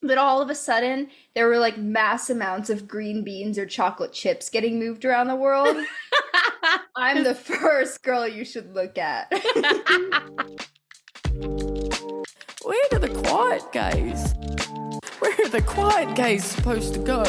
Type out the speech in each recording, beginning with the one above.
But all of a sudden, there were like mass amounts of green beans or chocolate chips getting moved around the world. I'm the first girl you should look at. Where do the quiet gays? Where are the quiet gays supposed to go?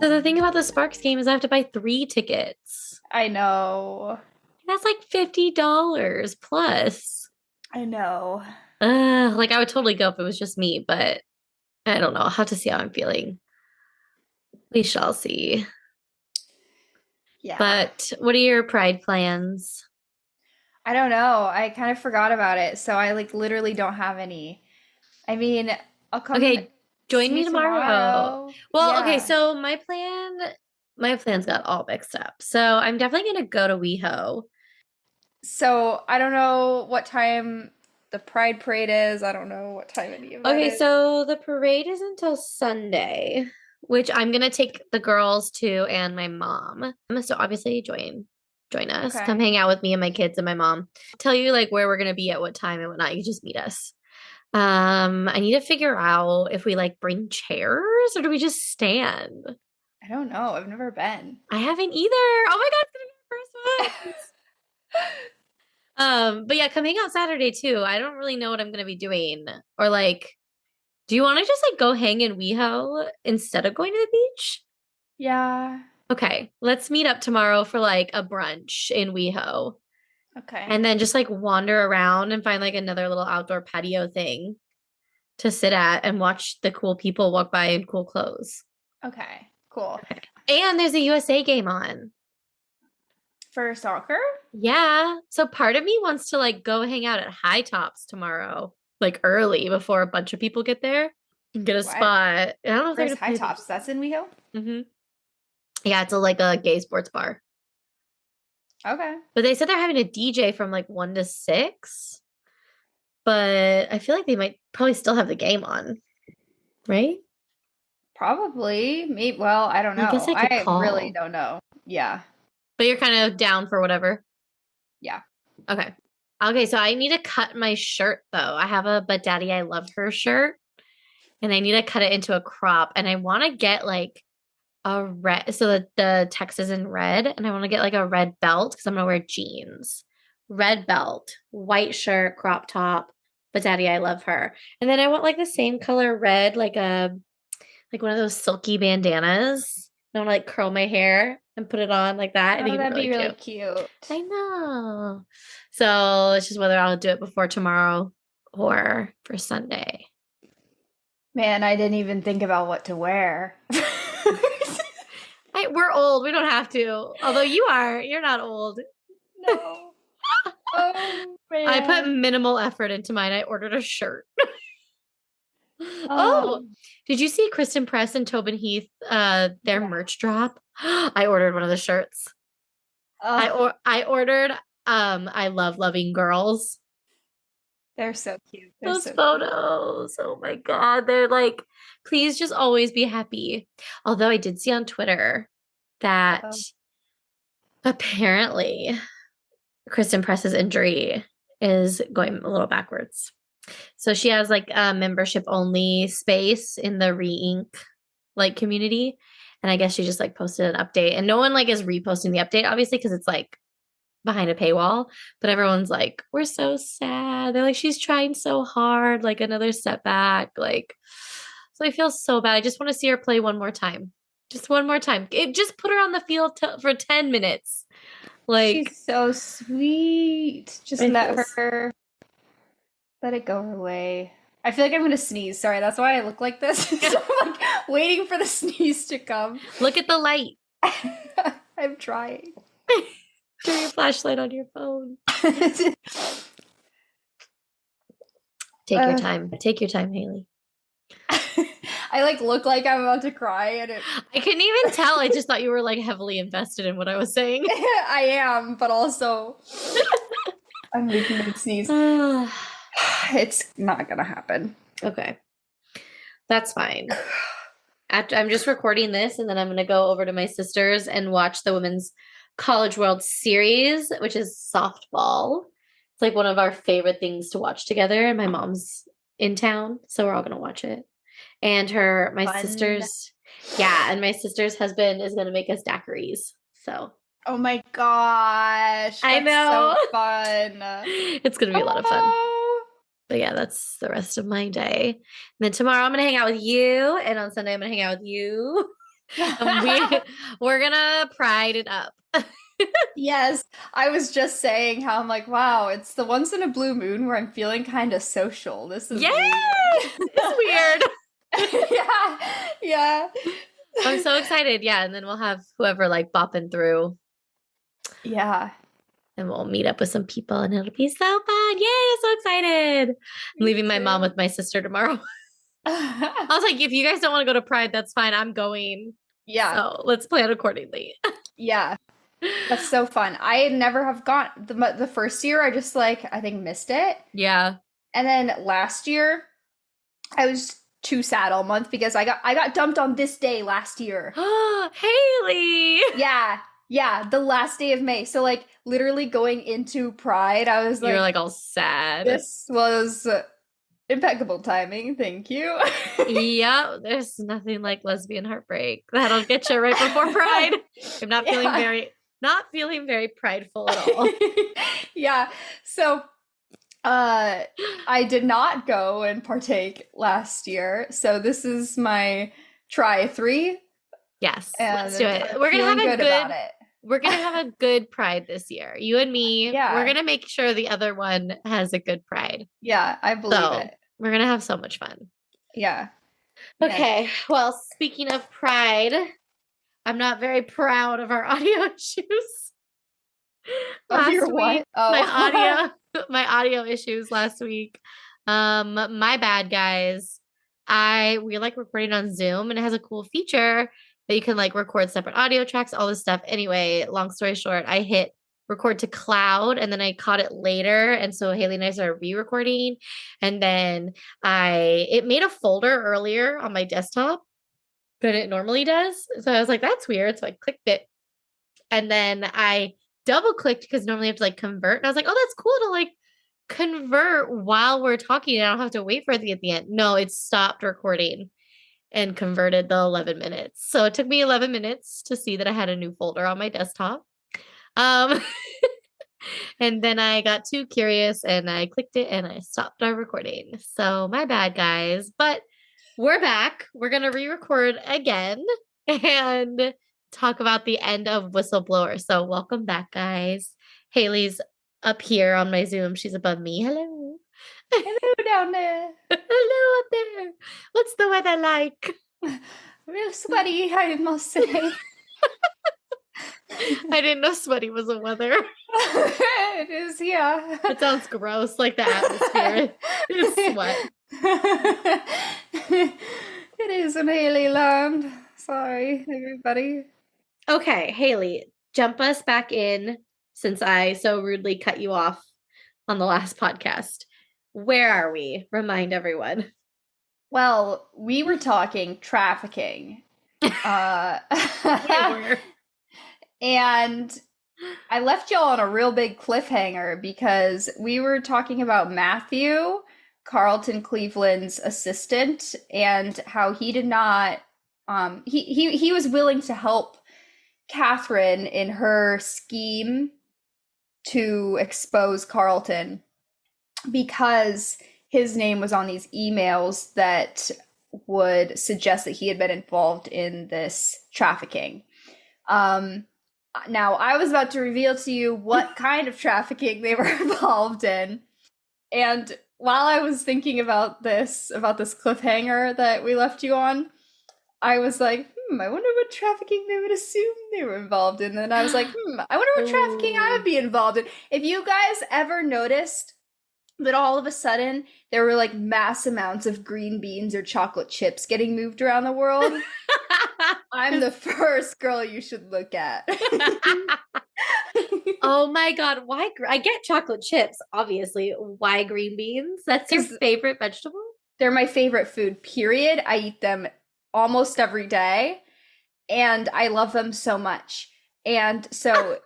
So the thing about the Sparks game is I have to buy 3 tickets. I know. That's like $50 plus. I know. Like I would totally go if it was just me, but I don't know. I'll have to see how I'm feeling. We shall see. Yeah. But what are your Pride plans? I don't know. I kind of forgot about it, so I like literally don't have any. I mean, I'll come Okay, join see me you tomorrow. Well, okay, Yeah. so my plans got all mixed up. So I'm definitely gonna go to WeHo. So I don't know what time the Pride Parade is. I don't know what time any of that Okay, is. so the parade is until Sunday, which I'm gonna take the girls to and my mom. So obviously join us. Come Okay. hang out with me and my kids and my mom. Tell you like where we're gonna be at what time and whatnot. You can just meet us. I need to figure out if we like bring chairs or do we just stand? I don't know. I've never been. I haven't either. Oh my God, it's gonna be our first one. But yeah, come hang out Saturday too. I don't really know what I'm gonna be doing. Or like, do you want to just like go hang in WeHo instead of going to the beach? Yeah. Okay, let's meet up tomorrow for like a brunch in WeHo. Okay. And then just like wander around and find like another little outdoor patio thing to sit at and watch the cool people walk by in cool clothes. Okay. Cool. And there's a USA game on. For soccer? Yeah. So part of me wants to like go hang out at High Tops tomorrow, like early before a bunch of people get there and get a What? spot. I don't know if they're Where's gonna High play Tops? That's in WeHo? hmm Yeah, it's like a gay sports bar. Okay. But they said they're having a DJ from like 1 to 6. But I feel like they might probably still have the game on, right? Probably. Maybe. Well, I don't I guess know. I could I really call. don't know. Yeah. But you're kind of down for whatever. Yeah. Okay. Okay, so I need to cut my shirt though. I have a But Daddy I Love Her shirt and I need to cut it into a crop and I want to get like a red so that the text is in red and I want to get like a red belt because I'm gonna wear jeans. Red belt, white shirt, crop top, But Daddy I Love Her. And then I want like the same color red, like one of those silky bandanas. I want to like curl my hair and put it on like that. I think Oh, it'd be that'd really be really cute. cute. I know. So it's just whether I'll do it before tomorrow or for Sunday. Man, I didn't even think about what to wear. We're old. We don't have to. Although you are. You're not old. No. Oh, I put man. minimal effort into mine. I ordered a shirt. Oh, Um, did you see Kristen Press and Tobin Heath their yeah. merch drop? I ordered one of the shirts. Oh, I ordered I love loving girls. they're so cute. They're Those so cute. photos. Oh my God. They're like, please just always be happy. Although I did see on Twitter that Uh-oh. apparently Kristen Press's injury is going a little backwards. So she has like a membership only space in the re-ink like community. And I guess she just like posted an update and no one like is reposting the update, obviously, because it's like behind a paywall. But everyone's like, we're so sad. They're like, she's trying so hard, like another setback. Like, so I feel so bad. I just want to see her play one more time. Just one more time. Just put her on the field for 10 minutes. Like, She's so sweet. Just I let feel her let it go her way. I feel like I'm gonna sneeze. Sorry, that's why I look like this. So I'm like waiting for the sneeze to come. look at the light. I'm trying. Turn your flashlight on your phone. Take your time. Take your time, Haylie. I like look like I'm about to cry and it I couldn't even tell. I just thought you were like heavily invested in what I was saying. I am, but also I'm making them sneeze. It's not gonna happen. Okay. That's fine. I'm just recording this and then I'm going to go over to my sister's and watch the Women's College World Series, which is softball. It's like one of our favorite things to watch together, and my mom's in town, so we're all gonna watch it. And my Fun. sister's, yeah, and my sister's husband is gonna make us daiquiris. So Oh my gosh. I That's know. so fun. It's gonna be a lot of fun. Oh. But yeah, that's the rest of my day. And then tomorrow I'm gonna hang out with you, and on Sunday I'm gonna hang out with you. And we're gonna pride it up. Yes, I was just saying how I'm like, wow, it's the once in a blue moon where I'm feeling kind of social. This is Yes! weird. It's weird. Yeah, yeah. I'm so excited. Yeah, and then we'll have whoever like bopping through, Yeah. and we'll meet up with some people, and it'll be so fun. Yay, I'm so excited. I'm Me leaving my mom too. with my sister tomorrow. I was like, if you guys don't want to go to Pride, that's fine. I'm going. Yeah, So let's plan accordingly. yeah. That's so fun. I never have gone the first year. I just like I think missed it, Yeah. and then last year I was too sad all month because I got dumped on this day last year. Haylie. Yeah, yeah, the last day of May. So like literally going into Pride, I was You're like, like all sad. this was impeccable timing. Thank you. Yeah, there's nothing like lesbian heartbreak. That'll get you right before Pride. I'm not feeling very prideful at all. Yeah. So I did not go and partake last year. So this is my try 3. Yes, And let's do it. I'm We're gonna have feeling a good about it. we're gonna have a good Pride this year. You and me. Yeah. We're gonna make sure the other one has a good Pride. Yeah, I believe So it. we're gonna have so much fun. Yeah. Yeah. Okay. Well, speaking of Pride, I'm not very proud of our audio issues. Of your Last what? week, Oh. my audio issues last week. My bad, guys. We like recording on Zoom, and it has a cool feature that you can like record separate audio tracks, all this stuff. Anyway, long story short, I hit record to cloud, and then I caught it later, and so Haylie and I started re-recording, and then it made a folder earlier on my desktop than it normally does. So I was like, that's weird. So I clicked it, and then I double clicked because normally I have to like convert. And I was like, oh, that's cool to like convert while we're talking. I don't have to wait for it at the end. No, it stopped recording and converted the 11 minutes. So it took me 11 minutes to see that I had a new folder on my desktop. And then I got too curious and I clicked it and I stopped our recording. So my bad, guys. But we're back. We're going to re-record again and talk about the end of Whistleblower. So welcome back, guys. Haylie's up here on my Zoom. She's above me. Hello. Hello down there. Hello up there. What's the weather like? Real sweaty, I must say. I didn't know sweaty was a weather. It is, yeah. It sounds gross, like the atmosphere is sweat. It is in Haylie land. Sorry, everybody. Okay, Haylie, jump us back in since I so rudely cut you off on the last podcast. Where are we? Remind everyone. Well, we were talking trafficking. And I left y'all on a real big cliffhanger because we were talking about Matthew, Carlton Cleveland's assistant, and how he did not he was willing to help Catherine in her scheme to expose Carlton because his name was on these emails that would suggest that he had been involved in this trafficking. Now, I was about to reveal to you what kind of trafficking they were involved in. And while I was thinking about this cliffhanger that we left you on, I was like, I wonder what trafficking they would assume they were involved in. And I was like, I wonder what trafficking I would be involved in. If you guys ever noticed that all of a sudden there were like mass amounts of green beans or chocolate chips getting moved around the world, I'm the first girl you should look at. Oh my God. Why? I get chocolate chips, obviously. Why green beans? That's your favorite vegetable? They're my favorite food, period. I eat them almost every day, and I love them so much. And so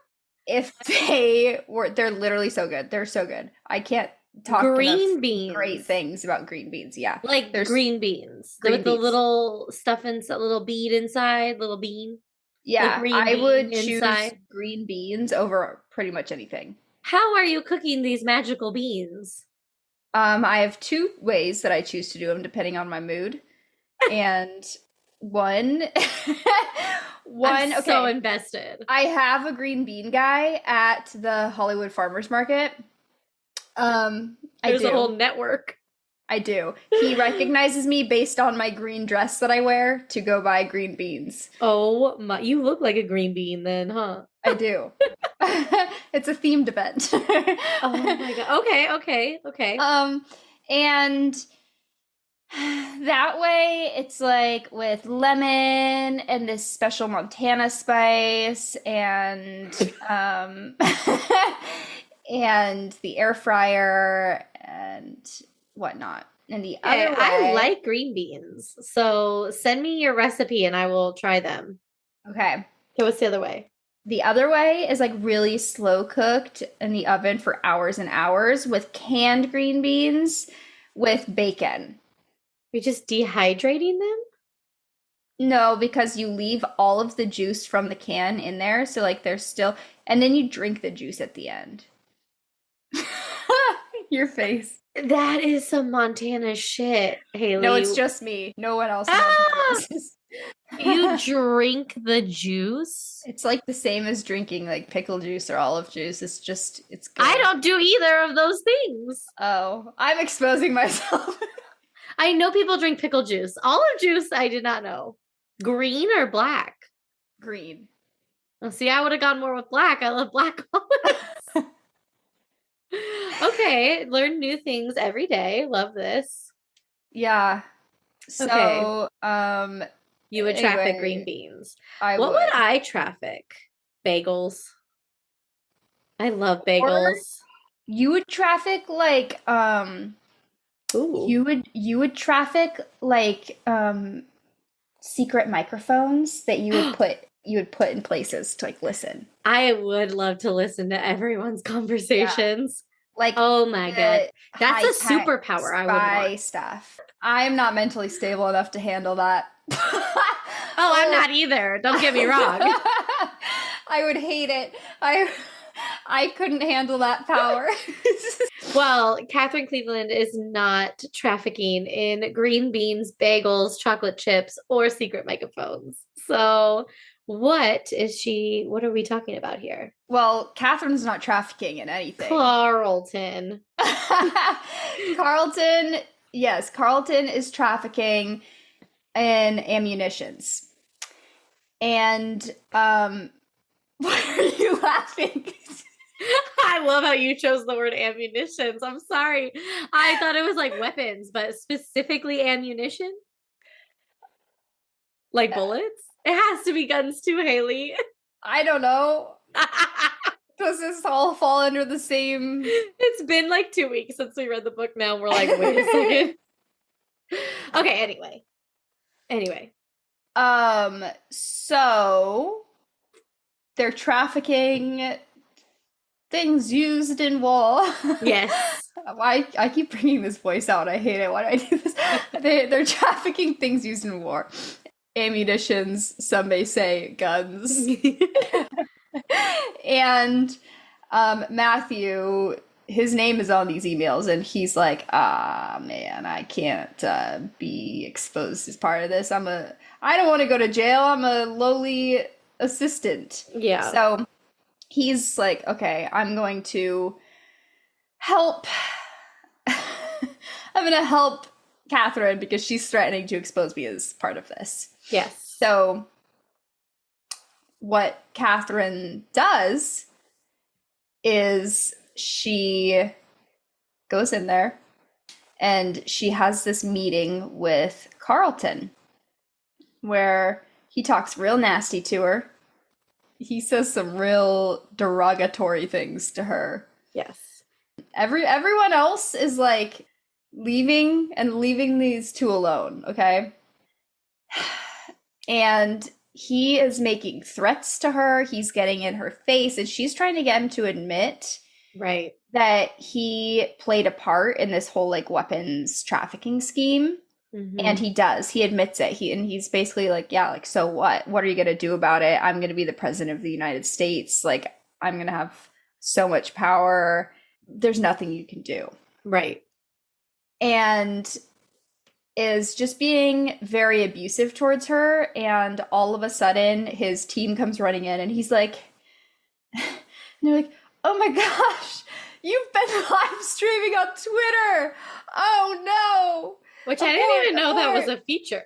if they're literally so good. They're so good. I can't talk Green enough beans. great things about green beans. Yeah. Like There's green beans. green With the beans. little stuff inside, little bead inside, little bean. Yeah, green I bean would choose inside. green beans over pretty much anything. How are you cooking these magical beans? I have two ways that I choose to do them depending on my mood. And one I'm okay. so invested. I have a green bean guy at the Hollywood Farmers Market. There's a whole network. I do. He recognizes me based on my green dress that I wear to go buy green beans. Oh my, you look like a green bean then, huh? I do. It's a themed event. Oh my god. Okay. And that way it's like with lemon and this special Montana spice and and the air fryer and whatnot. And the other way, I like green beans. So send me your recipe and I will try them. okay. Okay, what's the other way? The other way is like really slow cooked in the oven for hours and hours with canned green beans with bacon. You're just dehydrating them? No, because you leave all of the juice from the can in there. So like there's still, and then you drink the juice at the end. Your face. That is some Montana shit, Haylie. No, it's just me. No one else knows this. You drink the juice? It's like the same as drinking like pickle juice or olive juice. It's just, it's good. I don't do either of those things. Oh, I'm exposing myself. I know people drink pickle juice. Olive juice, I did not know. Green or black? Green. Well, see, I would have gone more with black. I love black olives. Okay, learn new things every day. Love this. Yeah. So, Okay. You would traffic anyway, green beans. what would I traffic? Bagels. I love bagels. You would traffic like Ooh. you would traffic like secret microphones that you would put in places to like listen. I would love to listen to everyone's conversations. Yeah. Like, oh my god, that's a superpower I would want. Stuff. I'm not mentally stable enough to handle that. Oh, I'm not either. Don't get me wrong. I would hate it. I couldn't handle that power. Well, Catherine Cleveland is not trafficking in green beans, bagels, chocolate chips, or secret microphones. So what are we talking about here? Well, Catherine's not trafficking in anything. Carlton. Carlton is trafficking in ammunitions. And why are you laughing? I love how you chose the word ammunitions. I'm sorry. I thought it was like weapons, but specifically ammunition? Like bullets? It has to be guns too, Haylie. I don't know. Does this all fall under the same? It's been like 2 weeks since we read the book now. We're like, wait a second. Okay, anyway. So they're trafficking things used in war. Yes. I keep bringing this voice out. I hate it. Why do I do this? They're trafficking things used in war. Ammunitions, some may say guns. And Matthew, his name is on these emails, and he's like, man, I can't be exposed as part of this. I don't want to go to jail. I'm a lowly assistant. Yeah. So he's like, okay, I'm going to help. I'm going to help Catherine because she's threatening to expose me as part of this. Yes. So what Catherine does is she goes in there and she has this meeting with Carlton where he talks real nasty to her. He says some real derogatory things to her. Yes. Everyone else is like leaving these two alone, okay? And he is making threats to her. He's getting in her face, and she's trying to get him to admit Right. that he played a part in this whole like weapons trafficking scheme. And Mm-hmm. he does. He admits it. He's basically like, yeah, like so what? What are you gonna do about it? I'm gonna be the president of the United States. Like I'm gonna have so much power. There's nothing you can do. Right. And is just being very abusive towards her. And all of a sudden, his team comes running in, and he's like, and they're like, "Oh my gosh, you've been live streaming on Twitter! Oh no!" Which I Abort, didn't even know that was abort. a feature.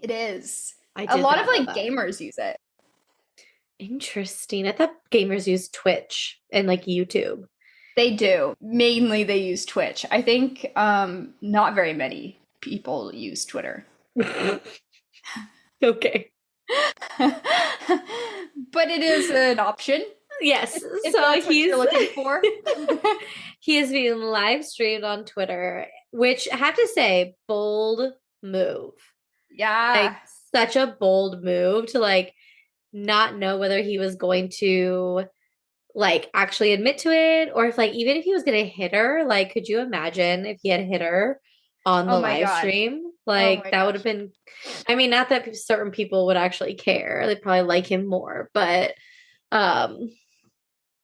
It is. I A did lot of not know like that. gamers use it. Interesting. I thought gamers use Twitch and like YouTube. They do. Mainly they use Twitch. I think not very many people use Twitter. Okay. But it is an option Yes. if So that's what he's you're looking for. he is being live streamed on Twitter, which I have to say, bold move. Like Yeah. such a bold move to like not know whether he was going to like actually admit to it or if like even if he was gonna hit her, like could you imagine if he had hit her on Oh the my live God. stream? Oh Like my that would have gosh. been, I mean, not that certain people would actually care. They'd probably like him more, but um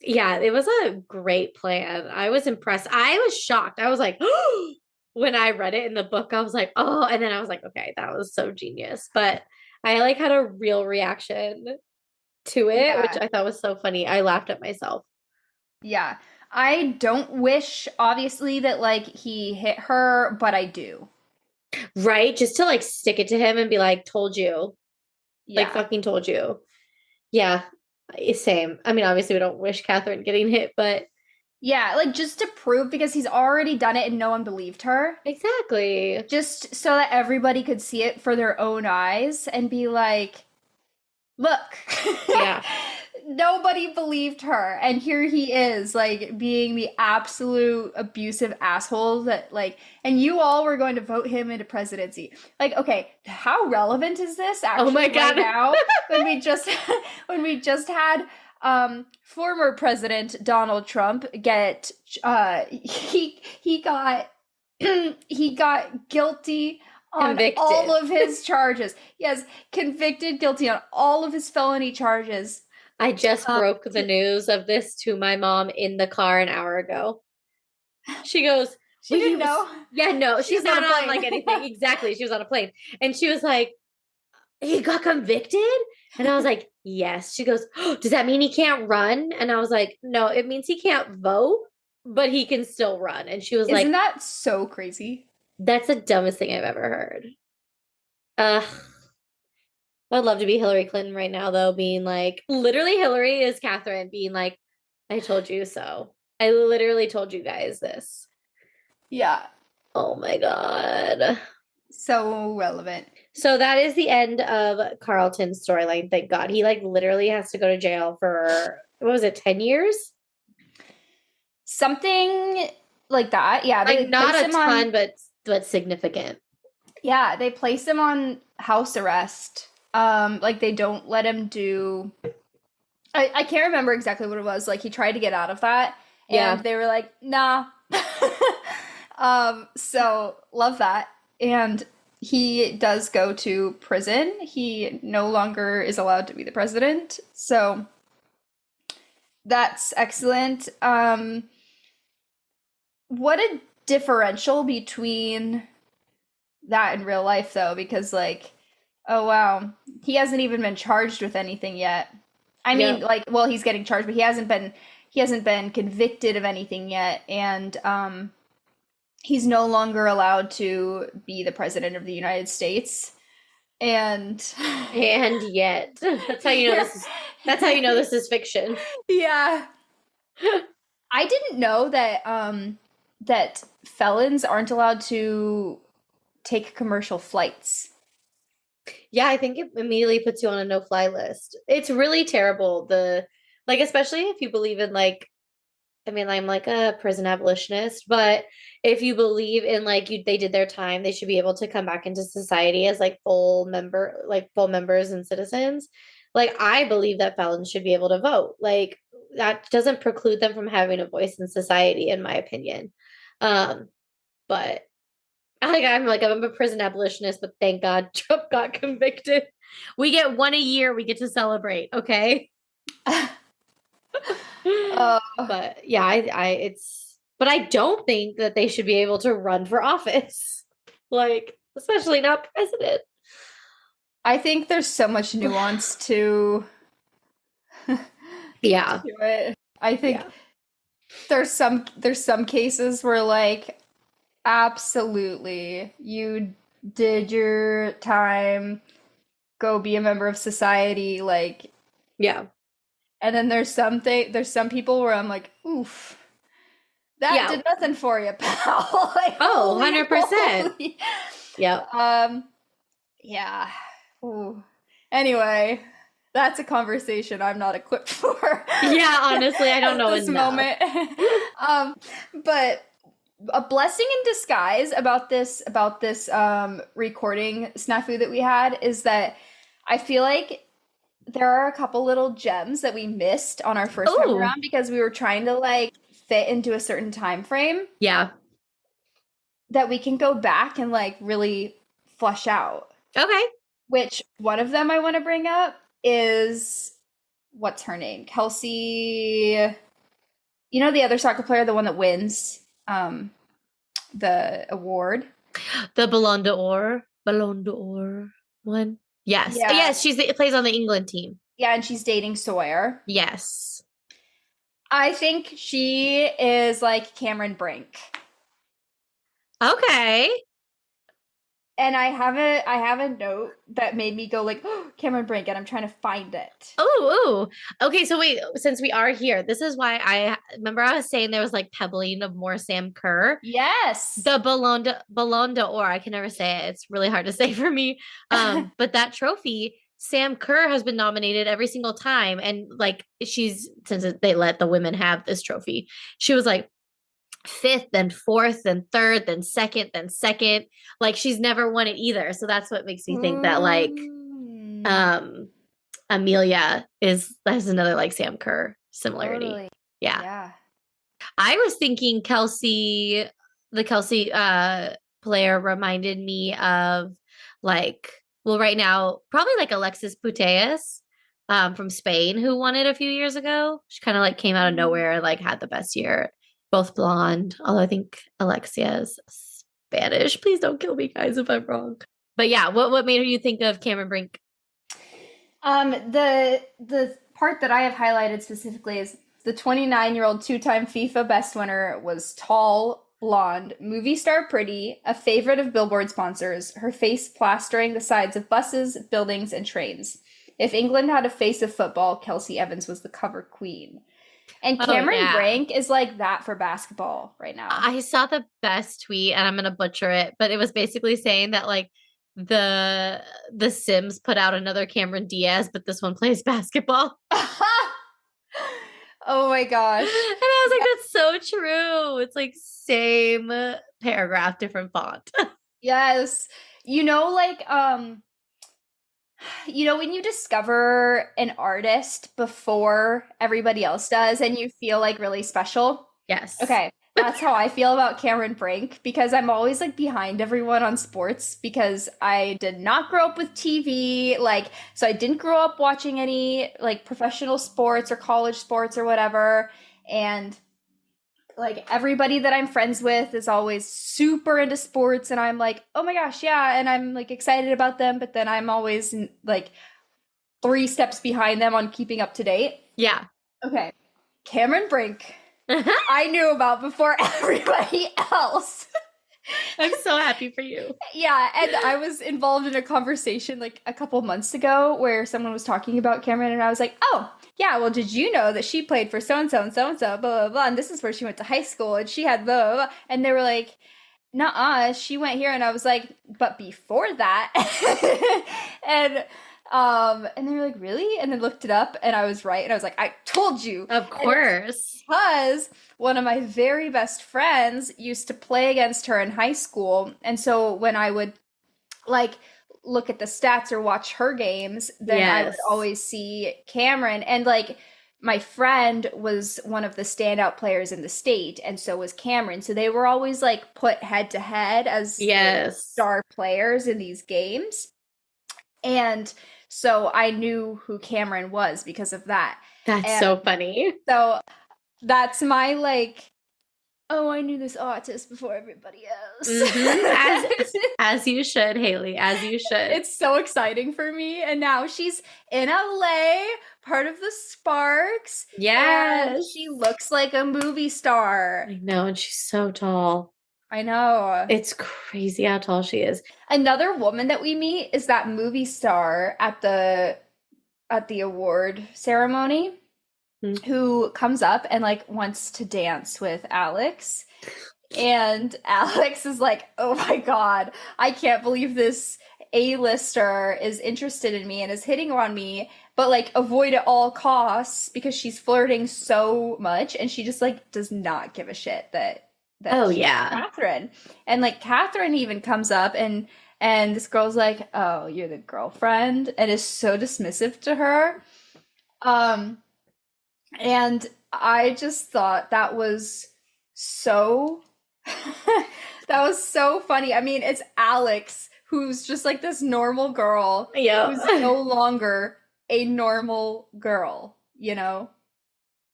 yeah, it was a great plan. I was impressed. I was shocked. I was like, when I read it in the book, I was like, oh, and then I was like, okay, that was so genius. But I like had a real reaction to it, which Yeah. I thought was so funny. I laughed at myself. Yeah. I don't wish, obviously, that like he hit her, but I do. Right? Just to like stick it to him and be like, told you. Like Yeah. fucking told you. Yeah. Same. I mean, obviously we don't wish Catherine getting hit, but Yeah, like just to prove because he's already done it and no one believed her. exactly. Just so that everybody could see it for their own eyes and be like, look, Yeah. nobody believed her. And here he is, like, being the absolute abusive asshole that, like, and you all were going to vote him into presidency. Like, okay, how relevant is this Oh my actually God. right now when we just, when we just had former President Donald Trump get, he got, he got guilty on all Convicted. of his charges. Yes, convicted, guilty on all of his felony charges. I just Um, broke the news of this to my mom in the car an hour ago. She goes, she well, he didn't was, know. yeah, no, She she's was on not a on plane. like anything. Exactly. She was on a plane. And she was like, he got convicted? And I was like, yes. She goes, oh, does that mean he can't run? And I was like, no, it means he can't vote, but he can still run. And she was Isn't like, that so crazy? that's the dumbest thing I've ever heard. I'd love to be Hillary Clinton right now, though, being like, literally, Hillary is Catherine being like, I told you so. I literally told you guys this. Yeah, Oh my God. so relevant. So that is the end of Carlton's storyline. Thank God. He like literally has to go to jail for, what was it, 10 years? Something like that. Yeah, Like they not place a him ton, on. but significant. Yeah, they place him on house arrest. Like they don't let him do. I can't remember exactly what it was. Like he tried to get out of that, and Yeah. they were like, "Nah." So love that, and he does go to prison. He no longer is allowed to be the president, so that's excellent. What a differential between that in real life, though, because like, oh wow, he hasn't even been charged with anything yet. I mean, Yep. like, well, he's getting charged, but he hasn't been convicted of anything yet, and he's no longer allowed to be the president of the United States. And And yet, that's how you know that's how you know this is fiction. yeah, I didn't know that that felons aren't allowed to take commercial flights. Yeah, I think it immediately puts you on a no-fly list. It's really terrible. Like, especially if you believe in like, I mean, I'm like a prison abolitionist, but if you believe in like they did their time, they should be able to come back into society as like full members and citizens. Like, I believe that felons should be able to vote. Like, that doesn't preclude them from having a voice in society, in my opinion. But I'm a prison abolitionist, but thank God Trump got convicted. We get one a year. We get to celebrate. Okay. But yeah, but I don't think that they should be able to run for office, like especially not president. I think there's so much nuance to Yeah, it. I think yeah. there's some cases where like absolutely you did your time, go be a member of society, like, Yeah. and then there's some people where I'm like, oof, that Yeah. did nothing for you, pal. Like, Oh, holy 100%. moly. Yeah. Yeah. Ooh. Anyway, that's a conversation I'm not equipped for. Yeah, honestly, I don't at know this enough. moment. But a blessing in disguise about this recording snafu that we had is that I feel like there are a couple little gems that we missed on our first time Ooh. around because we were trying to like fit into a certain time frame Yeah. that we can go back and like really flush out. Okay. Which one of them I want to bring up is what's her name? Kelsey. You know the other soccer player, the one that wins the award? The Ballon d'Or one. Yes. Yeah. Yes, plays on the England team. Yeah, and she's dating Sawyer. Yes. I think she is like Cameron Brink. Okay. And I have a note that made me go like, oh, Cameron Brink, and I'm trying to find it. Oh, okay. So wait, since we are here, this is why I remember I was saying there was like pebbling of more Sam Kerr. Yes. The Ballon d'Or. I can never say it. It's really hard to say for me. But that trophy, Sam Kerr has been nominated every single time, and like since they let the women have this trophy, she was like fifth, then fourth, then third, then second, then second. Like she's never won it either. So that's what makes me think that like Amelia has another like Sam Kerr similarity. Totally. Yeah. Yeah. I was thinking the Kelsey player reminded me of like, well, right now, probably like Alexis Putellas from Spain, who won it a few years ago. She kind of like came out of nowhere and like had the best year. Both blonde, although I think Alexia is Spanish. Please don't kill me, guys, if I'm wrong. But yeah, what made you think of Cameron Brink? The part that I have highlighted specifically is the 29-year-old two-time FIFA best winner was tall, blonde, movie star pretty, a favorite of billboard sponsors, her face plastering the sides of buses, buildings, and trains. If England had a face of football, Kelsey Evans was the cover queen. And Cameron Brink is like that for basketball right now. I saw the best tweet, and I'm gonna butcher it, but it was basically saying that like the Sims put out another Cameron Diaz, but this one plays basketball. Oh my gosh. And I was like, that's so true. It's like same paragraph, different font. Yes. When you discover an artist before everybody else does and you feel like really special. Yes. Okay. That's how I feel about Cameron Brink because I'm always like behind everyone on sports because I did not grow up with TV. So I didn't grow up watching any like professional sports or college sports or whatever. And like everybody that I'm friends with is always super into sports and I'm like, oh my gosh, yeah. And I'm like excited about them. But then I'm always like 3 steps behind them on keeping up to date. Yeah. Okay. Cameron Brink. I knew about before everybody else. I'm so happy for you. Yeah, and I was involved in a conversation like a couple months ago where someone was talking about Cameron and I was like, oh, yeah, well, did you know that she played for so-and-so and so-and-so, blah, blah, blah, and this is where she went to high school and she had blah, blah, blah. And they were like, nuh-uh, she went here. And I was like, but before that. And they were like, really? And then looked it up and I was right. And I was like, I told you. Of course. Because one of my very best friends used to play against her in high school. And so when I would like look at the stats or watch her games, then I would always see Cameron. And like my friend was one of the standout players in the state, and so was Cameron. So they were always like put head to head as the Yes. star players in these games. And so I knew who Cameron was because of that. That's And so funny. so that's my like, oh, I knew this artist before everybody else. As you should, Haylie, as you should. It's so exciting for me. And now she's in LA, part of the Sparks. Yes. And she looks like a movie star. I know, and she's so tall. I know. It's crazy how tall she is. Another woman that we meet is that movie star at the award ceremony. Who comes up and like wants to dance with Alex. And Alex is like, oh my God, I can't believe this A-lister is interested in me and is hitting on me, but like avoid at all costs because she's flirting so much and she just like does not give a shit that Oh she's yeah. Catherine. And like Catherine even comes up and this girl's like, oh, you're the girlfriend, and is so dismissive to her. And I just thought that was so that was so funny. I mean, it's Alex, who's just like this normal girl who's no longer a normal girl, you know?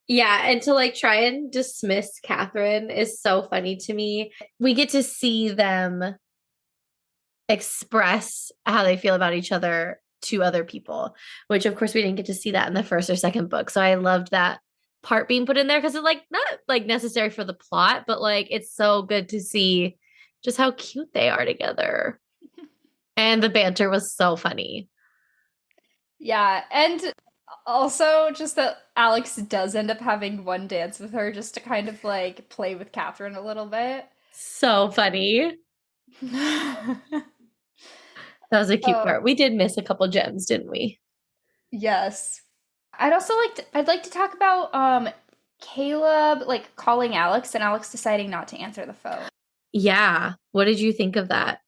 Yeah, and to like try and dismiss Catherine is so funny to me. We get to see them express how they feel about each other to other people, which of course we didn't get to see that in the first or second book. So I loved that part being put in there because it's like not like necessary for the plot, but like it's so good to see just how cute they are together. And the banter was so funny. Yeah, and also just that Alex does end up having one dance with her just to kind of like play with Catherine a little bit. So funny. That was a cute part. We did miss a couple gems, didn't we? Yes. I'd like to talk about Caleb like calling Alex and Alex deciding not to answer the phone. Yeah. What did you think of that?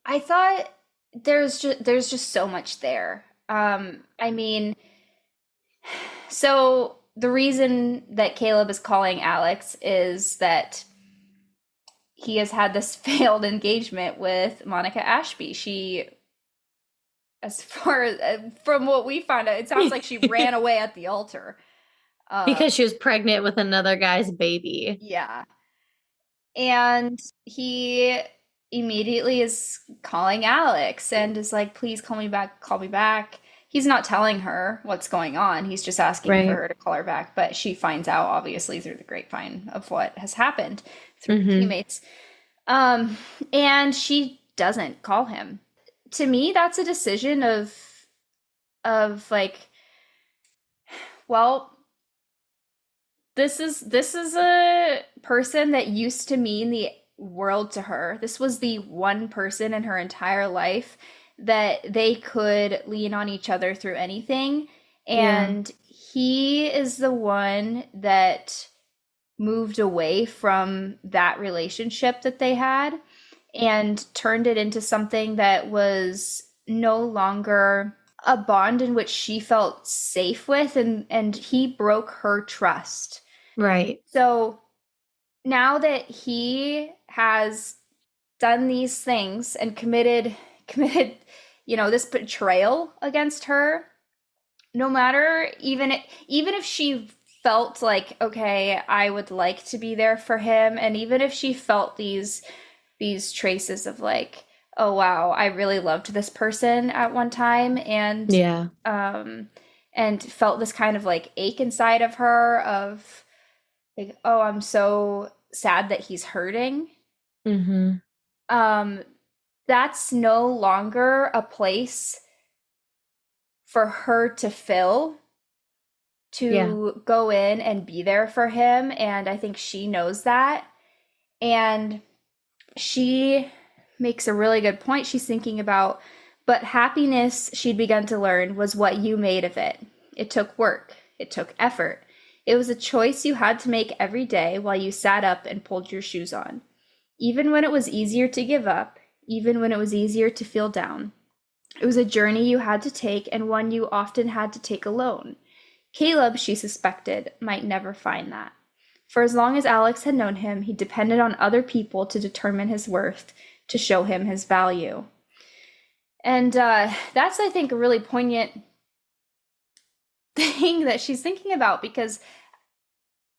I thought there's just so much there. I mean, so the reason that Caleb is calling Alex is that he has had this failed engagement with Monica Ashby. She, as far as from what we found out, it sounds like she ran away at the altar. Because she was pregnant with another guy's baby. Yeah. And he immediately is calling Alex and is like, please call me back, call me back. He's not telling her what's going on. He's just asking for her to call her back. But she finds out, obviously, through the grapevine of what has happened through teammates. And she doesn't call him. To me, that's a decision of like, well, this is a person that used to mean the world to her. This was the one person in her entire life that they could lean on each other through anything. And he is the one that moved away from that relationship that they had and turned it into something that was no longer a bond in which she felt safe with, and he broke her trust. Right. So now that he has done these things and committed, you know, this betrayal against her, no matter even if she felt like, okay, I would like to be there for him, and even if she felt these traces of like, oh wow, I really loved this person at one time, and and felt this kind of like ache inside of her of like, oh, I'm so sad that he's hurting. That's no longer a place for her to fill, to go in and be there for him. And I think she knows that. And she makes a really good point. She's thinking about, but happiness, she'd begun to learn, was what you made of it. It took work. It took effort. It was a choice you had to make every day while you sat up and pulled your shoes on. Even when it was easier to give up, even when it was easier to feel down. It was a journey you had to take, and one you often had to take alone. Caleb, she suspected, might never find that. For as long as Alex had known him, he depended on other people to determine his worth, to show him his value. And that's, I think, a really poignant thing that she's thinking about, because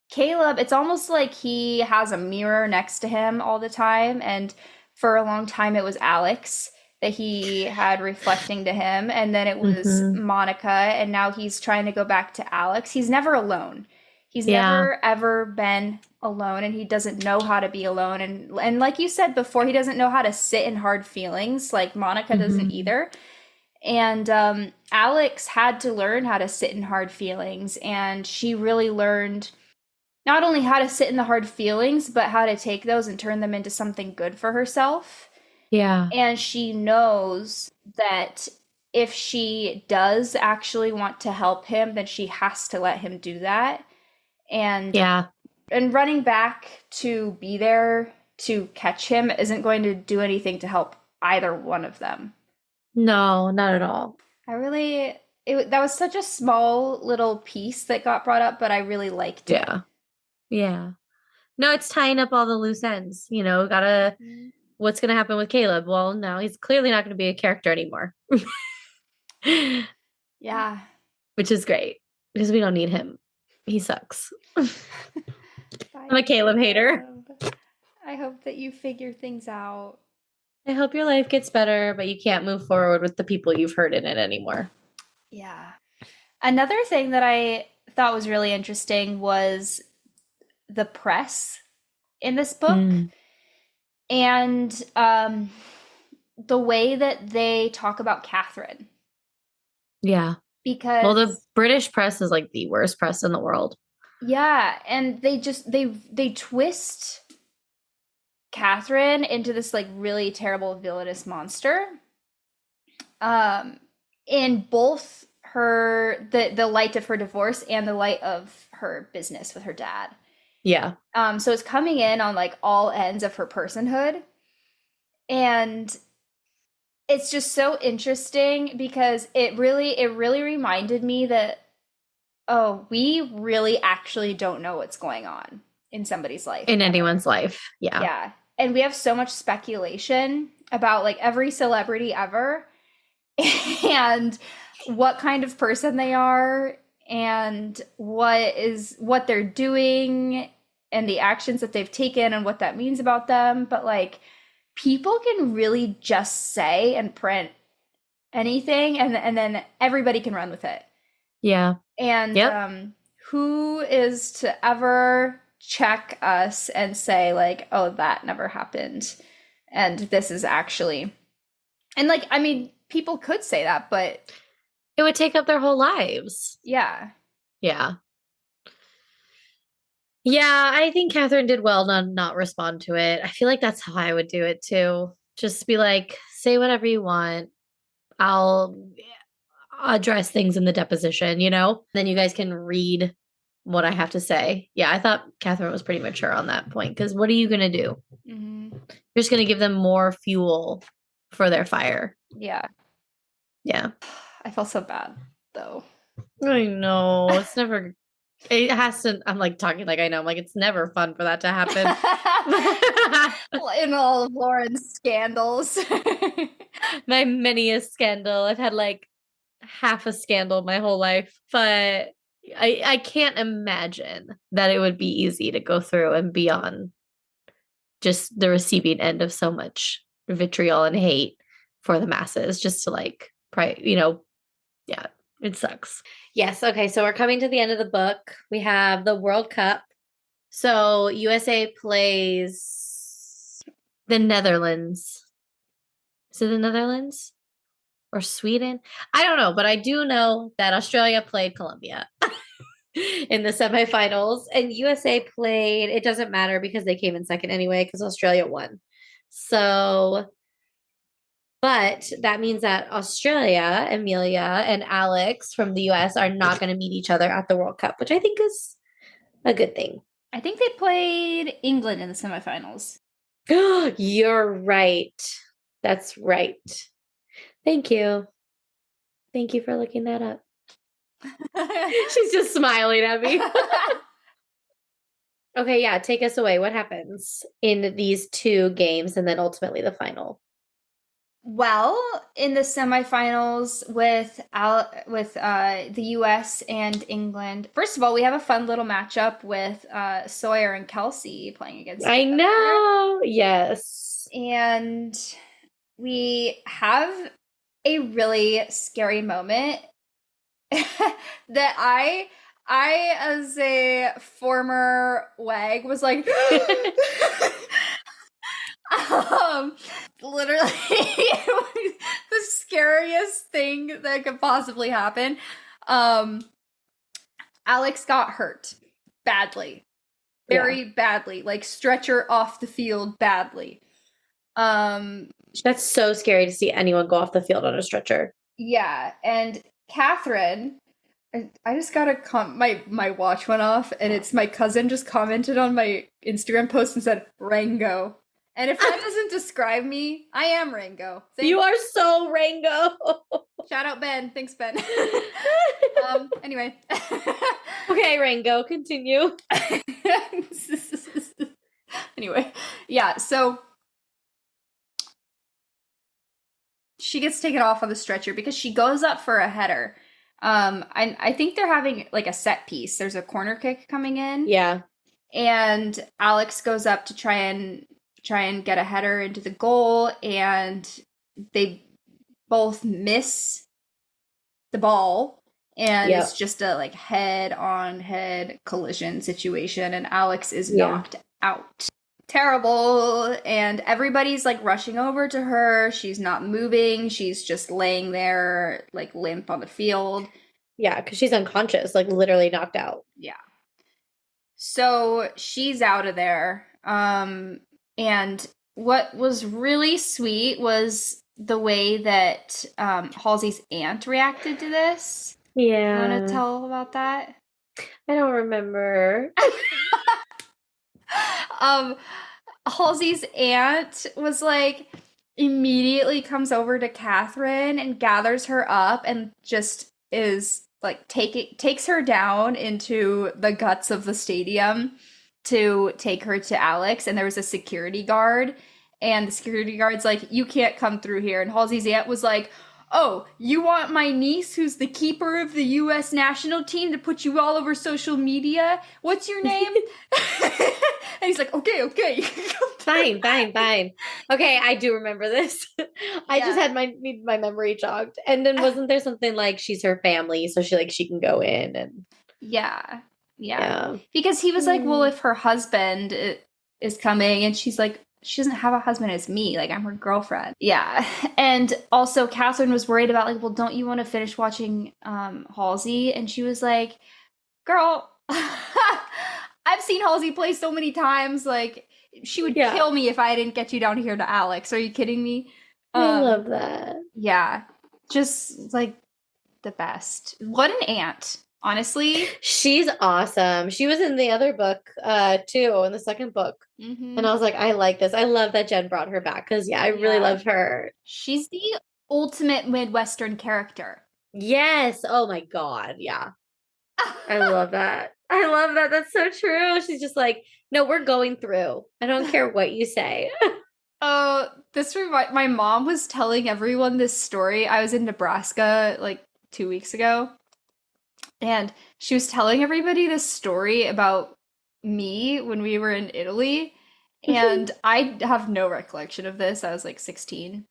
Caleb, it's almost like he has a mirror next to him all the time. And for a long time, it was Alex that he had reflecting to him. And then it was Monica. And now he's trying to go back to Alex. He's never alone. He's never, ever been alone. And he doesn't know how to be alone. And like you said before, he doesn't know how to sit in hard feelings. Like Monica doesn't either. And Alex had to learn how to sit in hard feelings. And she really learned not only how to sit in the hard feelings, but how to take those and turn them into something good for herself. Yeah. And she knows that if she does actually want to help him, then she has to let him do that. And running back to be there to catch him isn't going to do anything to help either one of them. No, not at all. That was such a small little piece that got brought up, but I really liked it. Yeah. No, it's tying up all the loose ends. You know, what's going to happen with Caleb? Well, no, he's clearly not going to be a character anymore. Yeah. Which is great because we don't need him. He sucks. I'm a Caleb hater. I hope that you figure things out. I hope your life gets better, but you can't move forward with the people you've hurt in it anymore. Yeah. Another thing that I thought was really interesting was the press in this book and the way that they talk about Catherine. Yeah. Because the British press is like the worst press in the world. Yeah. And they twist Catherine into this like really terrible villainous monster. In both the light of her divorce and the light of her business with her dad. Yeah. So it's coming in on like all ends of her personhood. And it's just so interesting because it really reminded me that, oh, we really actually don't know what's going on in somebody's life. In anyone's life. Yeah. Yeah. And we have so much speculation about like every celebrity ever and what kind of person they are and what they're doing and the actions that they've taken and what that means about them. But like people can really just say and print anything and then everybody can run with it. Yeah. And who is to ever check us and say like, oh, that never happened. And this is actually, and like, I mean, people could say that, but it would take up their whole lives. Yeah. Yeah. Yeah, I think Catherine did well to not respond to it. I feel like that's how I would do it too. Just be like, say whatever you want. I'll address things in the deposition, you know? Then you guys can read what I have to say. Yeah, I thought Catherine was pretty mature on that point because what are you going to do? You're just going to give them more fuel for their fire. Yeah. Yeah. I felt so bad though. I know. It's never, it has to, I'm like talking like I know. I'm like, it's never fun for that to happen. In all of Lauren's scandals. My manyest scandal. I've had like half a scandal my whole life, but I can't imagine that it would be easy to go through and be on just the receiving end of so much vitriol and hate for the masses just to like, yeah, it sucks. Yes. Okay. So we're coming to the end of the book. We have the World Cup. So USA plays the Netherlands. Is it the Netherlands or Sweden? I don't know, but I do know that Australia played Colombia in the semifinals and USA played, it doesn't matter because they came in second anyway because Australia won. So, but that means that Australia, Amelia and Alex from the US are not going to meet each other at the World Cup, which I think is a good thing. I think they played England in the semifinals. You're right. That's right. Thank you. Thank you for looking that up. She's just smiling at me. Okay, yeah, take us away. What happens in these two games and then ultimately the final? Well, in the semifinals with the U.S. and England, first of all, we have a fun little matchup with Sawyer and Kelsey playing against I each other. know. Yes. And we have a really scary moment that I as a former WAG was like literally the scariest thing that could possibly happen. Alex got hurt badly. Very badly, like stretcher off the field badly. That's so scary to see anyone go off the field on a stretcher. Yeah, and Catherine, I just got my watch went off, and it's my cousin just commented on my Instagram post and said Rango. And if that doesn't describe me, I am Rango. You are so Rango. Shout out Ben. Thanks, Ben. Anyway. Okay, Rango, continue. Anyway, yeah, so she gets taken off on the stretcher because she goes up for a header. I think they're having like a set piece. There's a corner kick coming in. Yeah. And Alex goes up to try and get a header into the goal, and they both miss the ball, and it's just a like head on head collision situation, and Alex is knocked out. Terrible. And everybody's like rushing over to her. She's not moving. She's just laying there like limp on the field. Yeah, because she's unconscious, like literally knocked out. Yeah. So she's out of there. And what was really sweet was the way that Halsey's aunt reacted to this. Yeah. You want to tell about that? I don't remember. Halsey's aunt was like immediately comes over to Catherine and gathers her up and just is like takes her down into the guts of the stadium to take her to Alex. And there was a security guard, and the security guard's like, you can't come through here. And Halsey's aunt was like, oh, you want my niece, who's the keeper of the U.S. national team, to put you all over social media? What's your name? And he's like, okay. Fine. Okay, I do remember this. I just had my memory jogged. And then wasn't there something like she's her family, so she can go in and Yeah. Because he was like, well, if her husband is coming, and she's like, she doesn't have a husband, it's me. Like, I'm her girlfriend. Yeah. And also Catherine was worried about like, well, don't you want to finish watching Halsey? And she was like, girl, I've seen Halsey play so many times. Like, she would kill me if I didn't get you down here to Alex. Are you kidding me? I love that. Yeah. Just like the best. What an aunt. Honestly, she's awesome. She was in the other book too, in the second book. Mm-hmm. And I was like, I like this. I love that Jen brought her back because I really loved her. She's the ultimate Midwestern character. Yes. Oh my God. Yeah. I love that. That's so true. She's just like, no, we're going through. I don't care what you say. Oh, my mom was telling everyone this story. I was in Nebraska like 2 weeks ago. And she was telling everybody this story about me when we were in Italy. And I have no recollection of this. I was like 16.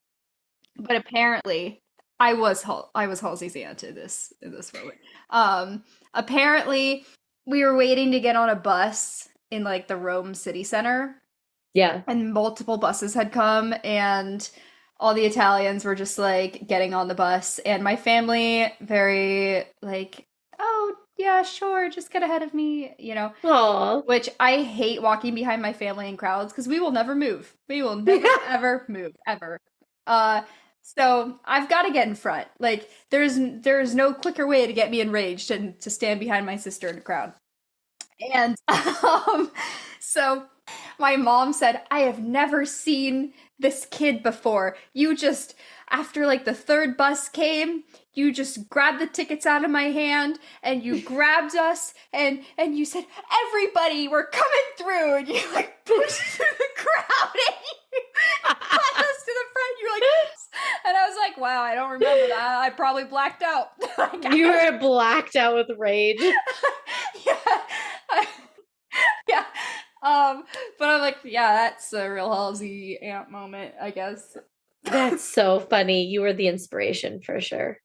But apparently I was Halsey's aunt in this moment. Apparently we were waiting to get on a bus in like the Rome city center. Yeah. And multiple buses had come, and all the Italians were just like getting on the bus, and my family very like, oh, yeah, sure, just get ahead of me, you know. Aww. Which I hate walking behind my family in crowds because we will never move. We will never, ever move, ever. So I've got to get in front. Like, there's no quicker way to get me enraged than to stand behind my sister in a crowd. And so my mom said, I have never seen this kid before. You just, after like the third bus came, you just grabbed the tickets out of my hand and you grabbed us and you said, everybody, we're coming through. And you like pushed through the crowd and you led us to the front. You're like, and I was like, wow, I don't remember that. I probably blacked out. Like, You were blacked out with rage. yeah. Yeah. But I'm like, yeah, that's a real Halsey Aunt moment, I guess. That's so funny. You were the inspiration for sure.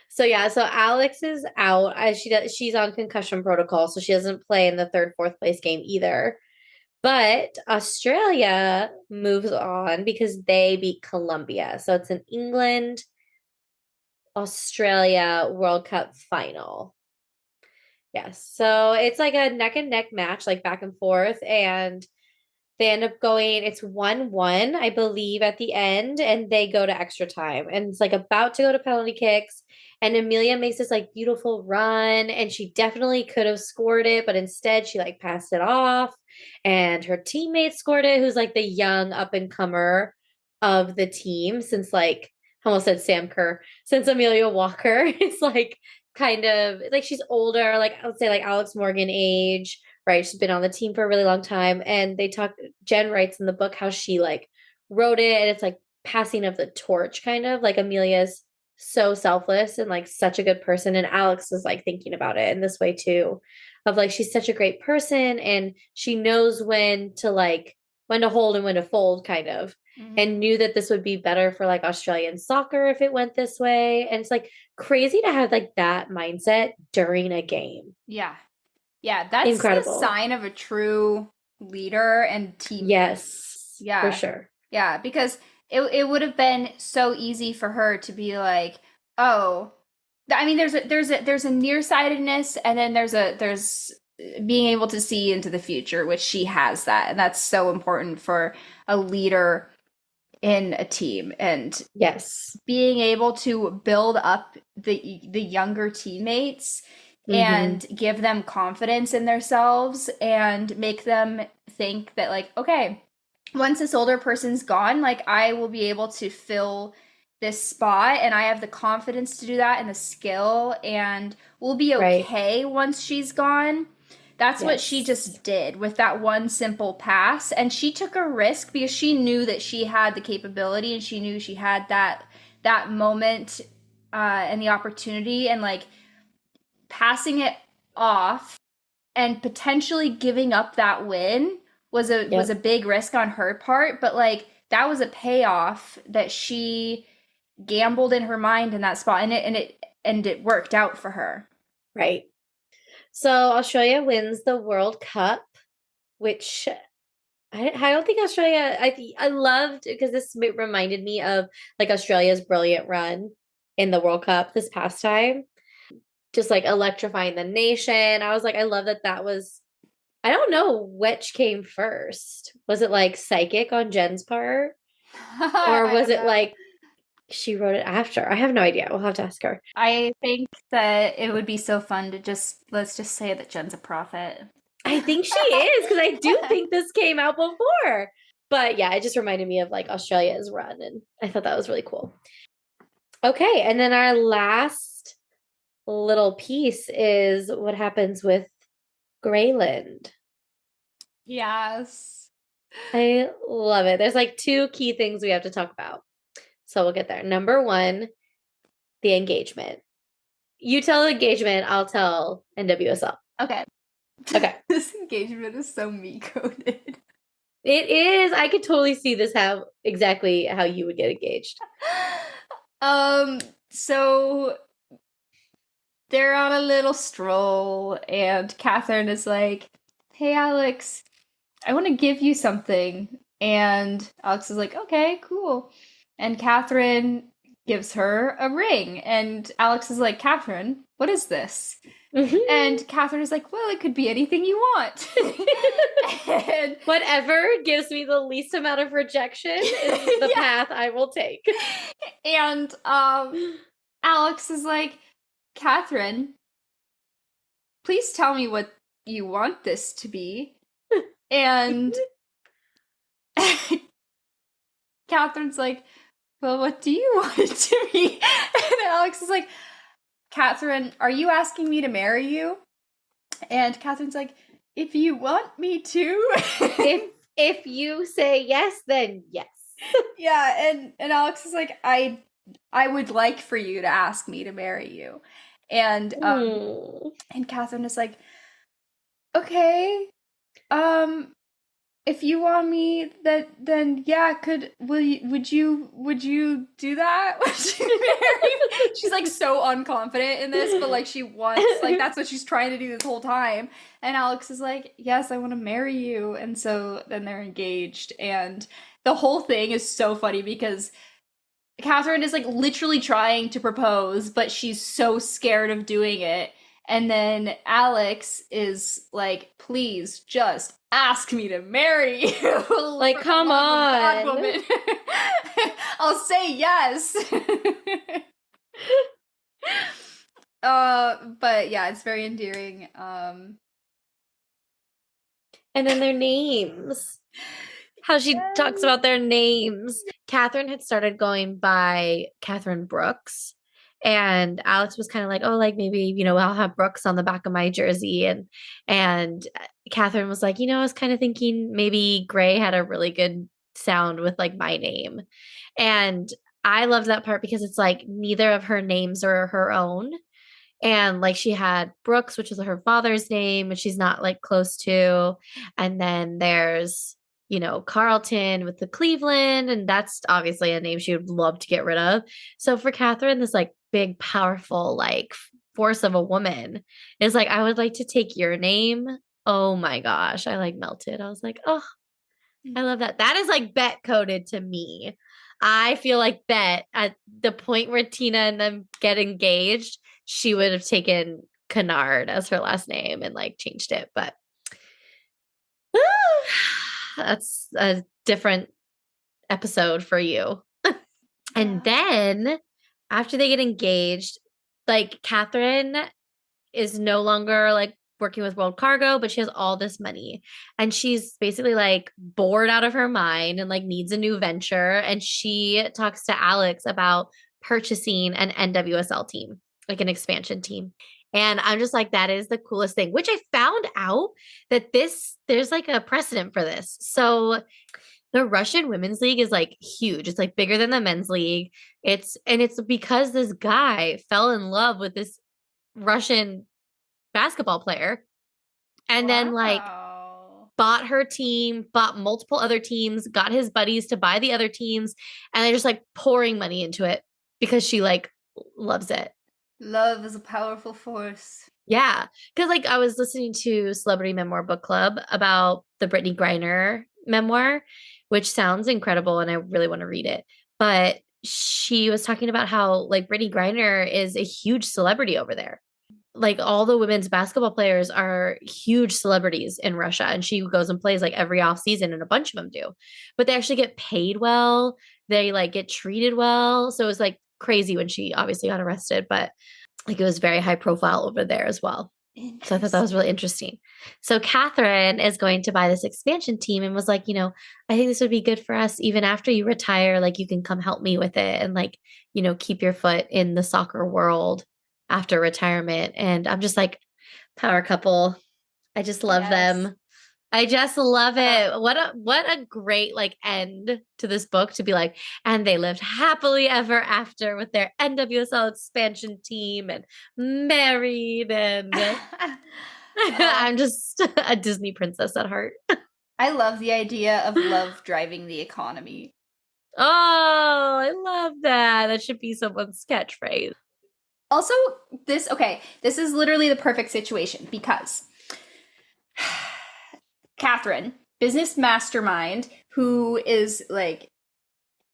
So yeah, so Alex is out as she's on concussion protocol, so she doesn't play in the third, fourth place game either. But Australia moves on because they beat Colombia. So it's an England Australia World Cup final. Yes. So it's like a neck and neck match, like back and forth. And they end up going, it's 1-1, I believe, at the end, and they go to extra time. And it's like about to go to penalty kicks. And Amelia makes this like beautiful run, and she definitely could have scored it, but instead she like passed it off. And her teammate scored it, who's like the young up and comer of the team, since like I almost said Sam Kerr, since Amelia Walker is like kind of like she's older, like I would say like Alex Morgan age, right? She's been on the team for a really long time. And Jen writes in the book how she like wrote it, and it's like passing of the torch, kind of like Amelia's so selfless and like such a good person. And Alex is like thinking about it in this way too, of like she's such a great person and she knows when to hold and when to fold, kind of. And knew that this would be better for like Australian soccer if it went this way. And it's like crazy to have like that mindset during a game. Yeah. Yeah, that's incredible. The sign of a true leader and team. Yes. Yeah. For sure. Yeah, because it would have been so easy for her to be like, oh, I mean, there's a nearsightedness, and then there's being able to see into the future, which she has that, and that's so important for a leader in a team. And yes, being able to build up the younger teammates and give them confidence in themselves and make them think that like, okay, once this older person's gone, like I will be able to fill this spot and I have the confidence to do that and the skill, and we'll be okay once she's gone. That's what she just did with that one simple pass. And she took a risk because she knew that she had the capability and she knew she had that moment and the opportunity, and like passing it off and potentially giving up that win was a big risk on her part. But like that was a payoff that she gambled in her mind in that spot, and it worked out for her. Right. So Australia wins the World Cup, which I don't think Australia, I loved, because this reminded me of like Australia's brilliant run in the World Cup this past time. Just like electrifying the nation. I was like, I love that was, I don't know which came first. Was it like psychic on Jen's part? Or was it like she wrote it after? I have no idea. We'll have to ask her. I think that it would be so fun to let's just say that Jen's a prophet. I think she is, because I do think this came out before. But yeah, it just reminded me of like Australia's run, and I thought that was really cool. Okay, and then our last little piece is what happens with Greyland. Yes. I love it. There's like two key things we have to talk about. So we'll get there. Number one, the engagement. You tell the engagement, I'll tell NWSL. Okay. This engagement is so me-coded. It is. I could totally see this exactly how you would get engaged. So they're on a little stroll, and Catherine is like, hey, Alex, I want to give you something. And Alex is like, okay, cool. And Catherine gives her a ring. And Alex is like, Catherine, what is this? And Catherine is like, well, it could be anything you want. And whatever gives me the least amount of rejection is the path I will take. And Alex is like, Catherine, please tell me what you want this to be. And Catherine's like, well, what do you want it to be? And Alex is like, Catherine, are you asking me to marry you? And Catherine's like, if you want me to. If you say yes, then yes. Yeah, and Alex is like, I would like for you to ask me to marry you. And and Catherine is like, okay, if you want me, then yeah, would you do that? Would you marry me? She's like so unconfident in this, but like she wants, like that's what she's trying to do this whole time. And Alex is like, yes, I want to marry you. And so then they're engaged, and the whole thing is so funny because Catherine is like literally trying to propose, but she's so scared of doing it. And then Alex is like, please just ask me to marry you. Like, come on. God, woman. I'll say yes. But yeah, it's very endearing. And then their names. How she talks about their names. Catherine had started going by Catherine Brooks. And Alex was kind of like, oh, like maybe, I'll have Brooks on the back of my jersey. And Catherine was like, I was kind of thinking maybe Gray had a really good sound with like my name. And I loved that part because it's like neither of her names are her own. And like she had Brooks, which is her father's name, which she's not like close to. And then there's, Carlton with the Cleveland. And that's obviously a name she would love to get rid of. So for Catherine, this like big, powerful, like force of a woman is like, I would like to take your name. Oh my gosh. I like melted. I was like, oh, I love that. That is like Bet coded to me. I feel like Bet at the point where Tina and them get engaged, she would have taken Kennard as her last name and like changed it. But that's a different episode for you. And then after they get engaged, like Catherine is no longer like working with World Cargo, but she has all this money and she's basically like bored out of her mind and like needs a new venture. And she talks to Alex about purchasing an NWSL team, like an expansion team. And I'm just like, that is the coolest thing, which I found out that there's like a precedent for this. So the Russian women's league is like huge. It's like bigger than the men's league. It's because this guy fell in love with this Russian basketball player and then like bought her team, bought multiple other teams, got his buddies to buy the other teams, and they're just like pouring money into it because she like loves it. Love is a powerful force. Yeah. Because like I was listening to Celebrity Memoir Book Club about the Brittany Griner memoir, which sounds incredible and I really want to read it. But she was talking about how like Brittany Griner is a huge celebrity over there. Like all the women's basketball players are huge celebrities in Russia. And she goes and plays like every off season and a bunch of them do. But they actually get paid well. They like get treated well. So it was like crazy when she obviously got arrested, but like it was very high profile over there as well. So I thought that was really interesting. So Catherine is going to buy this expansion team and was like, I think this would be good for us even after you retire. Like you can come help me with it and like, keep your foot in the soccer world after retirement. And I'm just like, power couple. I just love them. I just love it. What a great like end to this book to be like, and they lived happily ever after with their NWSL expansion team and married and I'm just a Disney princess at heart. I love the idea of love driving the economy. Oh, I love that. That should be someone's catchphrase. Also, this is literally the perfect situation because Catherine, business mastermind, who is like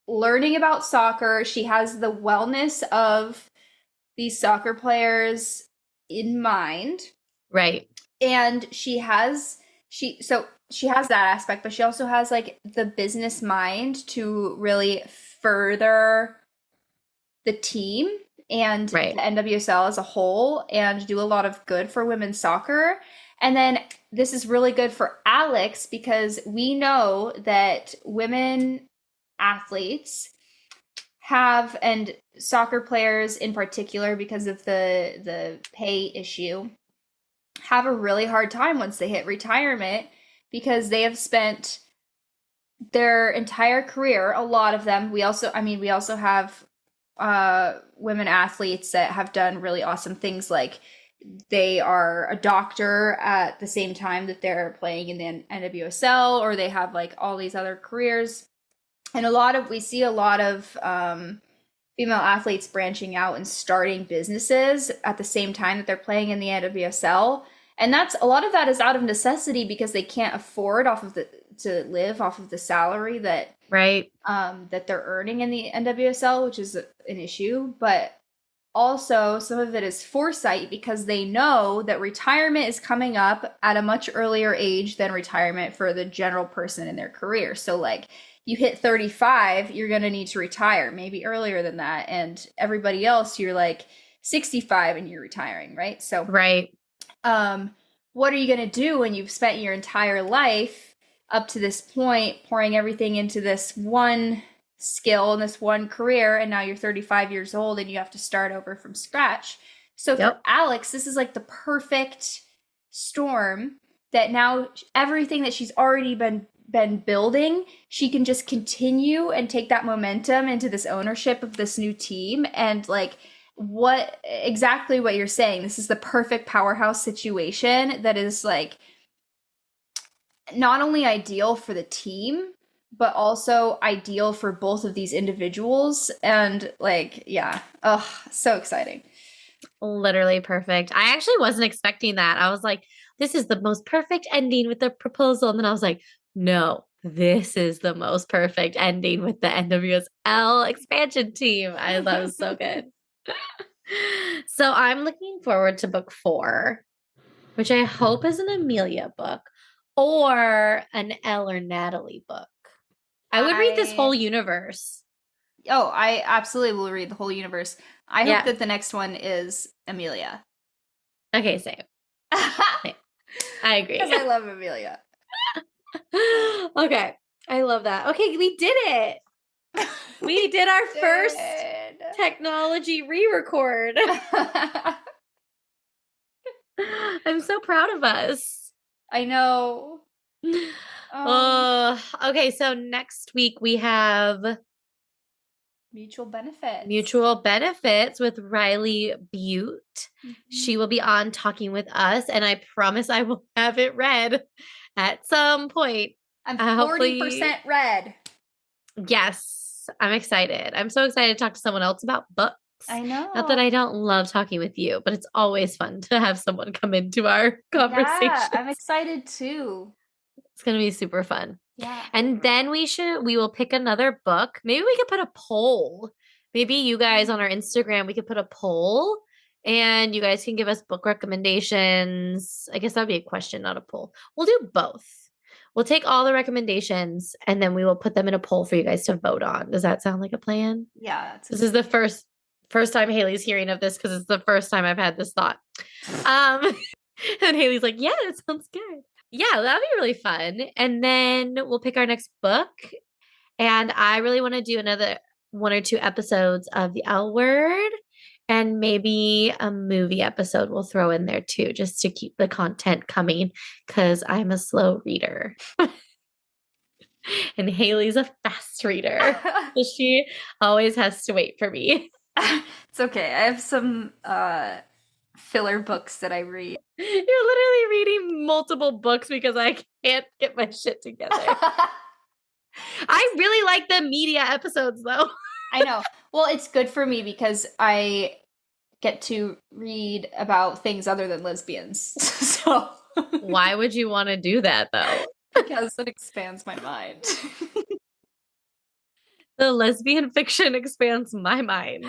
learning about soccer. She has the wellness of these soccer players in mind. Right. And she has that aspect, but she also has like the business mind to really further the team and the NWSL as a whole and do a lot of good for women's soccer. And then this is really good for Alex because we know that women athletes have, and soccer players in particular, because of the pay issue, have a really hard time once they hit retirement because they have spent their entire career, a lot of them. We also have women athletes that have done really awesome things, like they are a doctor at the same time that they're playing in the NWSL, or they have like all these other careers. And we see a lot of female athletes branching out and starting businesses at the same time that they're playing in the NWSL. And that's a lot of that is out of necessity because they can't afford to live off of the salary that that they're earning in the NWSL, which is an issue. But also some of it is foresight because they know that retirement is coming up at a much earlier age than retirement for the general person in their career. So like you hit 35, you're going to need to retire, maybe earlier than that. And everybody else, you're like 65 and you're retiring, right? So what are you going to do when you've spent your entire life up to this point pouring everything into this one skill and this one career, and now you're 35 years old and you have to start over from scratch? So for Alex, this is like the perfect storm that now everything that she's already been building, she can just continue and take that momentum into this ownership of this new team. And like exactly what you're saying, this is the perfect powerhouse situation that is like not only ideal for the team, but also ideal for both of these individuals. And like, so exciting. Literally perfect. I actually wasn't expecting that. I was like, this is the most perfect ending with the proposal. And then I was like, no, this is the most perfect ending with the NWSL expansion team. I thought it was so good. So I'm looking forward to book 4, which I hope is an Amelia book or an Elle or Natalie book. I would read this whole universe. Oh, I absolutely will read the whole universe. I hope that the next one is Amelia. Okay, same. I agree. Because I love Amelia. Okay, I love that. Okay, we did it. We did our first technology re-record. I'm so proud of us. I know. Okay, so next week we have Mutual Benefits with Riley Butte. Mm-hmm. She will be on talking with us, and I promise I will have it read at some point. I'm 40% read. Yes, I'm excited. I'm so excited to talk to someone else about books. I know. Not that I don't love talking with you, but it's always fun to have someone come into our conversation. Yeah, I'm excited too. It's going to be super fun. Yeah. And then we will pick another book. Maybe we could put a poll. Maybe you guys on our Instagram, we could put a poll and you guys can give us book recommendations. I guess that'd be a question, not a poll. We'll do both. We'll take all the recommendations and then we will put them in a poll for you guys to vote on. Does that sound like a plan? Yeah. This is the first time Haylie's hearing of this because it's the first time I've had this thought. And Haylie's like, yeah, it sounds good. Yeah, that'll be really fun. And then we'll pick our next book. And I really want to do another 1 or 2 episodes of the L Word and maybe a movie episode we'll throw in there too, just to keep the content coming because I'm a slow reader. And Haylie's a fast reader. So she always has to wait for me. It's okay. I have some filler books that I read. You're literally reading multiple books because I can't get my shit together. I really like the media episodes though. I know. Well, it's good for me because I get to read about things other than lesbians. So why would you want to do that though? Because it expands my mind. The lesbian fiction expands my mind.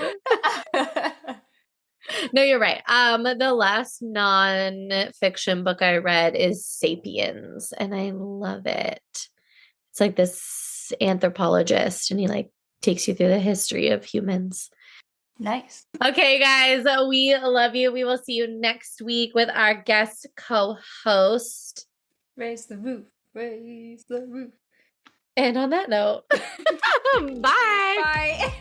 No, you're right. The last non-fiction book I read is Sapiens, and I love it. It's like this anthropologist, and he like takes you through the history of humans. Nice. Okay, guys, we love you. We will see you next week with our guest co-host. Raise the roof. Raise the roof. And on that note, bye. Bye.